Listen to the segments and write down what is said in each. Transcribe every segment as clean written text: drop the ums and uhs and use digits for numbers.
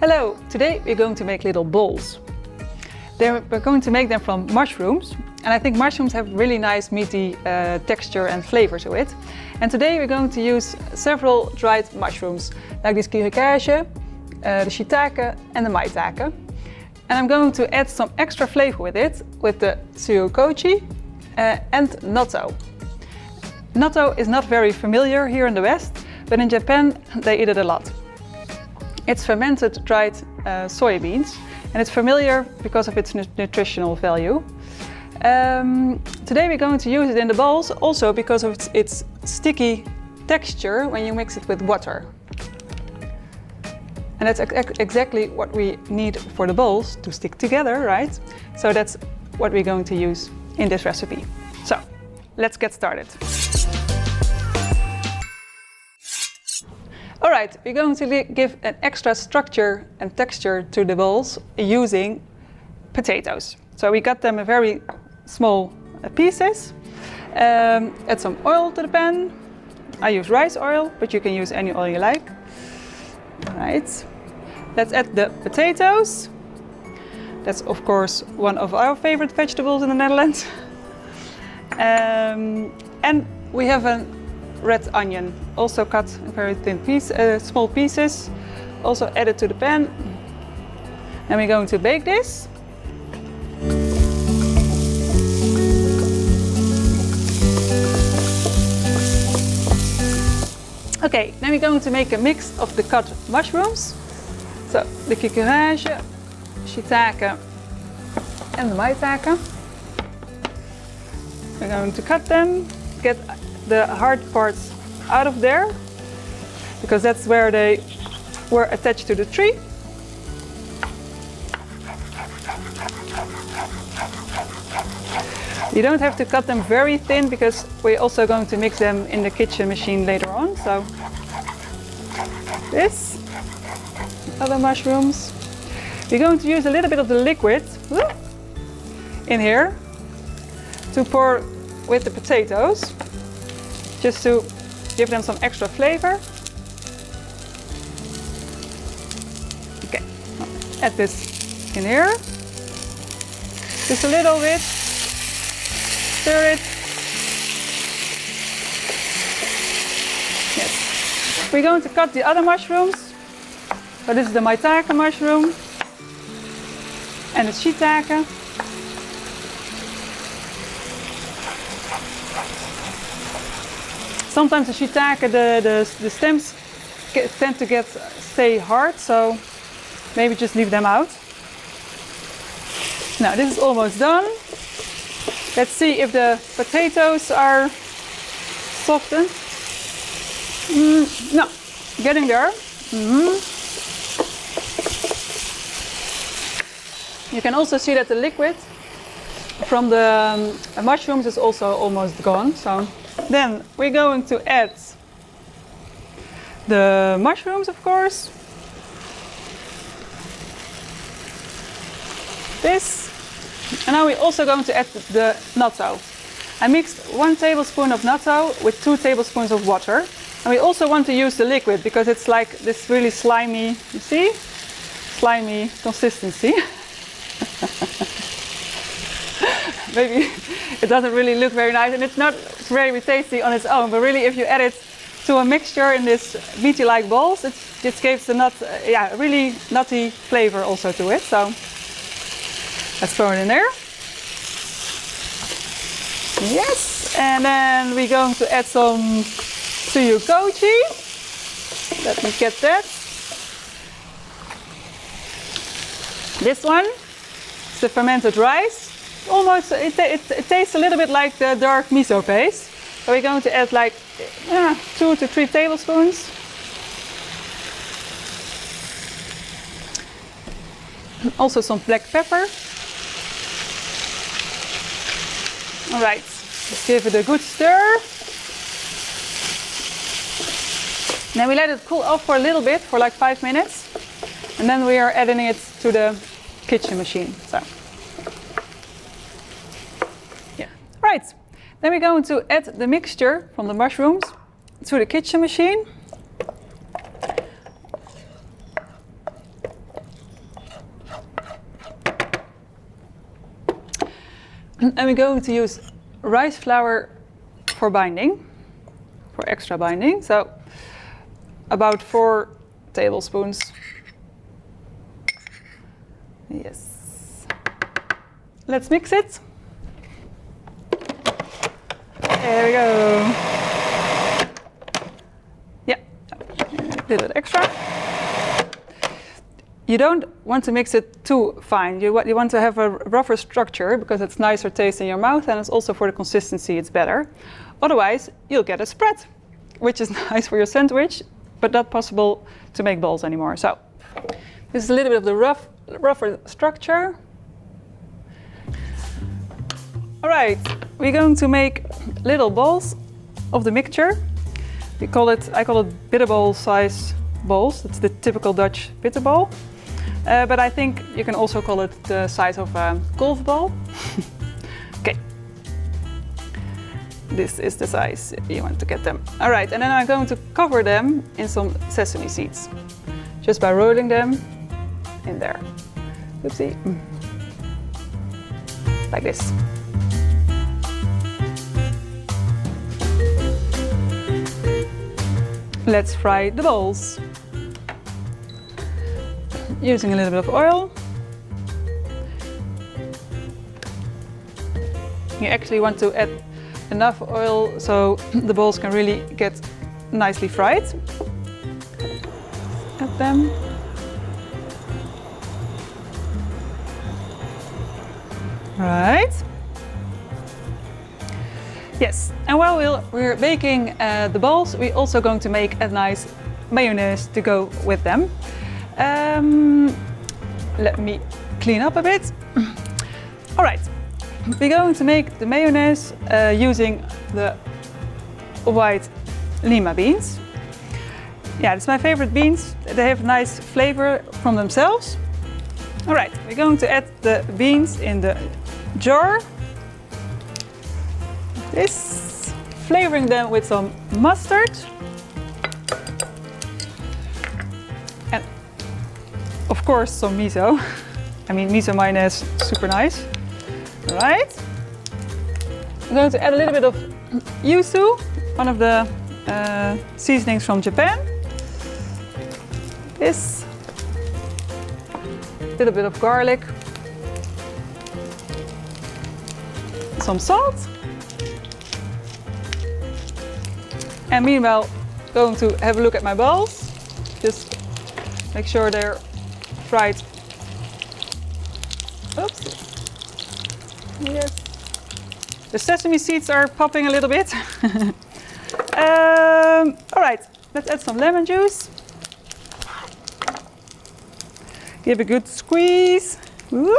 Hello! Today we're going to make little balls. We're going to make them from mushrooms, and I think mushrooms have really nice meaty texture and flavor to it. And today we're going to use several dried mushrooms, like this kikurage, the shitake and the maitake. And I'm going to add some extra flavor with it, with the kikurage and natto. Natto is not very familiar here in the West, but in Japan they eat it a lot. It's fermented dried soybeans, and it's familiar because of its nutritional value. Today we're going to use it in the balls also because of its sticky texture when you mix it with water. And that's exactly what we need for the balls to stick together, right? So that's what we're going to use in this recipe. So let's get started. Alright, we're going to give an extra structure and texture to the balls using potatoes. So we cut them in very small pieces. Add some oil to the pan. I use rice oil, but you can use any oil you like. Alright, let's add the potatoes. That's of course one of our favorite vegetables in the Netherlands. And we have a red onion, also cut in very thin small pieces, also added to the pan. And we're going to bake this. Okay, then we're going to make a mix of the cut mushrooms. So the kikurage, shitake and the maitake. We're going to cut them, get the hard parts out of there, because that's where they were attached to the tree. You don't have to cut them very thin because we're also going to mix them in the kitchen machine later on. So this, other mushrooms. We're going to use a little bit of the liquid in here to pour with the potatoes, just to give them some extra flavor. Okay, add this in here. Just a little bit. Stir it. Yes. We're going to cut the other mushrooms. So this is the maitake mushroom and the shitake. Sometimes the shitake, the stems tend to stay hard, so maybe just leave them out. Now this is almost done. Let's see if the potatoes are softened. No, getting there. You can also see that the liquid from the mushrooms is also almost gone. So then we're going to add the mushrooms, of course. This. And now we're also going to add the natto. I mixed 1 tablespoon of natto with 2 tablespoons of water. And we also want to use the liquid because it's like this really slimy, you see? Slimy consistency. Maybe it doesn't really look very nice and it's not very tasty on its own, but really if you add it to a mixture in this meaty-like balls, it just gives the really nutty flavor also to it. So let's throw it in there. Yes, and then we're going to add some kikurage. Let me get that. This one is the fermented rice. Almost, it tastes a little bit like the dark miso paste. So we're going to add like 2 to 3 tablespoons. Also some black pepper. All right, let's give it a good stir. Then we let it cool off for a little bit, for like 5 minutes. And then we are adding it to the kitchen machine. So, yeah. Right, then we're going to add the mixture from the mushrooms to the kitchen machine. And we're going to use rice flour for binding, for extra binding. So about 4 tablespoons. Yes. Let's mix it. There we go. Yeah, a little bit extra. You don't want to mix it too fine. You want to have a rougher structure because it's nicer taste in your mouth, and it's also for the consistency it's better. Otherwise, you'll get a spread, which is nice for your sandwich, but not possible to make balls anymore. So this is a little bit of the rougher structure. All right, we're going to make little balls of the mixture. I call it bitterball size balls. It's the typical Dutch bitterball. But I think you can also call it the size of a golf ball. Okay. This is the size you want to get them. All right, and then I'm going to cover them in some sesame seeds. Just by rolling them in there. Oopsie. Like this. Let's fry the balls. Using a little bit of oil. You actually want to add enough oil so the balls can really get nicely fried. Add them. Right. Yes, and while we're baking the balls, we're also going to make a nice mayonnaise to go with them. Let me clean up a bit. All right, we're going to make the mayonnaise using the white Lima beans. Yeah, it's my favorite beans. They have nice flavor from themselves. All right, we're going to add the beans in the jar. This, flavoring them with some mustard. And of course some miso. I mean, miso mayonnaise, super nice. All right. I'm going to add a little bit of yuzu, one of the seasonings from Japan. This, a little bit of garlic. Some salt. And meanwhile, going to have a look at my balls. Just make sure they're fried. Oops. Yes. The sesame seeds are popping a little bit. All right, let's add some lemon juice. Give a good squeeze. Woo.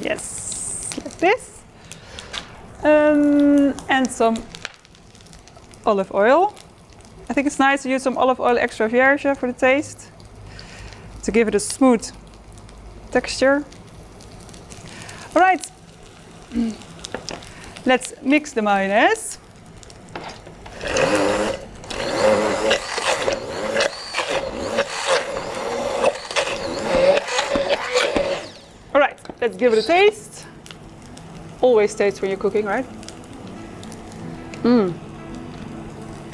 Yes, like this. And some olive oil. I think it's nice to use some olive oil extra virgin for the taste, to give it a smooth texture. All right, let's mix the mayonnaise. All right, let's give it a taste. Always taste when you're cooking, right?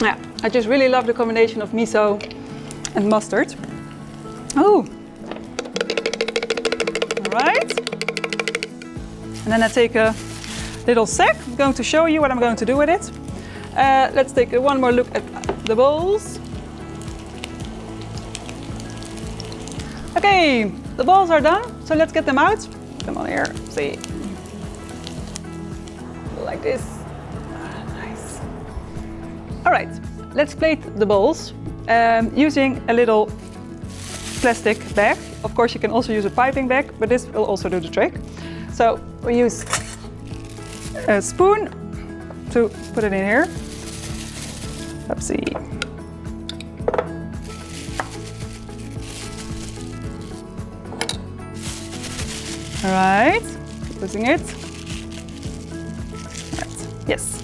Yeah, I just really love the combination of miso and mustard. Oh, all right. And then I take a little sack. I'm going to show you what I'm going to do with it. Let's take one more look at the balls. Okay, the balls are done, so let's get them out. Come on here, see. Like this. Nice. All right, let's plate the balls using a little plastic bag. Of course, you can also use a piping bag, but this will also do the trick. So we use a spoon to put it in here. Let's see. All right, putting it. Yes.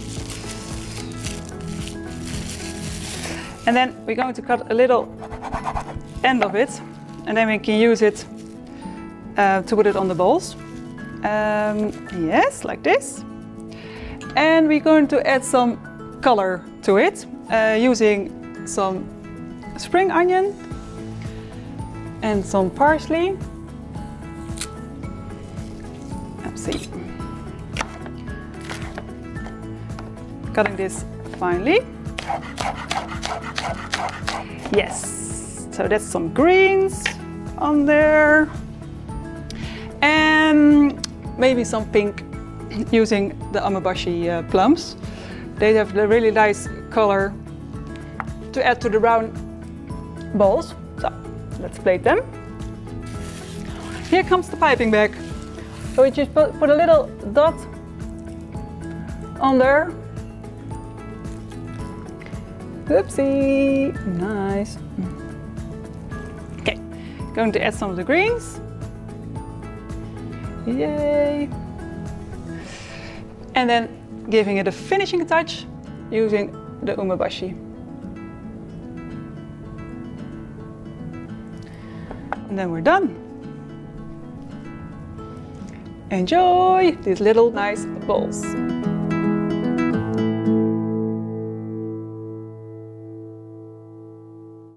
And then we're going to cut a little end of it, and then we can use it to put it on the bowls. Yes, like this. And we're going to add some color to it using some spring onion and some parsley. Let's see. Cutting this finely. Yes, so that's some greens on there. And maybe some pink using the amabashi plums. They have the really nice color to add to the brown balls. So let's plate them. Here comes the piping bag. So we just put a little dot on there. Oopsie, nice. Okay, going to add some of the greens. Yay! And then giving it a finishing touch using the umabashi. And then we're done. Enjoy these little nice balls.